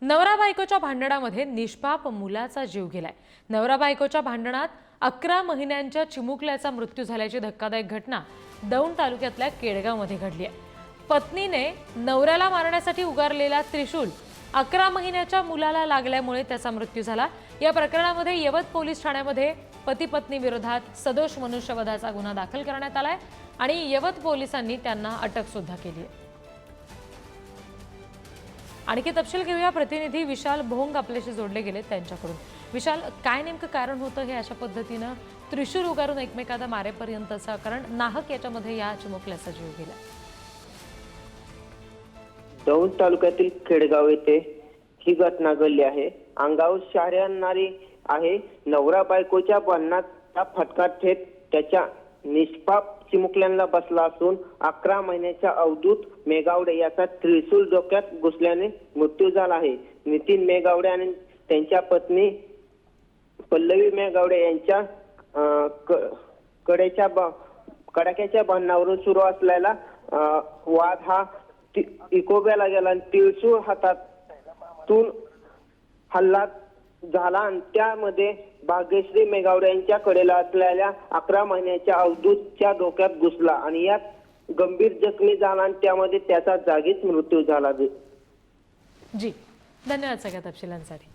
नवरा बायकोच्या भांडणामध्ये निष्पाप मुलाचा जीव गेलाय। नवरा बायकोच्या भांडणात 11 महिन्यांच्या चिमुकल्याचा मृत्यू झाल्याची धक्कादायक घटना दौंड तालुक्यातल्या केडगावमध्ये घडली आहे। पत्नीने नवऱ्याला मारण्यासाठी उगारलेला त्रिशूल 11 महिन्याच्या मुलाला लागल्यामुळे त्याचा मृत्यू झाला। या प्रकरणामध्ये यवत पोलीस ठाण्यामध्ये पती पत्नी विरोधात सदोष मनुष्यवधाचा गुन्हा दाखल करण्यात आलाय आणि यवत पोलिसांनी त्यांना अटक सुद्धा केली आहे। आणखी तपशील घेऊया, प्रतिनिधी विशाल भोंग आपल्याशी जोडले गेले त्यांच्याकडून। विशाल, काय नेमकं कारण होतं हे अशा पद्धतीनं त्रिशूल उगारून एकमेकांना मारेपर्यंतचं? कारण नाहक याच्यामध्ये या चिमुकल्याचा जीव गेला। दौंड तालुक्यातील खेडगाव येथे ही घटना घडली आहे। अंगावर शहारे आणणारी आहे। नवरा बायकोच्या भांडणाचा फटका थेट त्याच्या निष्पाप चिमुकल्यांना बसला असून 11 महिन्याच्या अवधूत मेगावडे याचा त्रिशूल डोक्यात घुसल्याने मृत्यू झाला आहे। नितीन मेगावडे आणि त्यांच्या पत्नी पल्लवी मेगावडे यांच्या कडाक्याच्या भांडणावरून सुरू असलेला वाद हा इकोब्याला गेला आणि त्रिशूळ हातातून हल्ला झाला आणि त्यामध्ये भाग्यश्री मेगावडे यांच्या कडेला असलेल्या 11 महिन्याच्या अवधूतच्या डोक्यात घुसला आणि यात गंभीर जखमी झाला आणि त्यामध्ये त्याचा जागीच मृत्यू झाला। जी, धन्यवाद सगळ्या तपशिलांसाठी।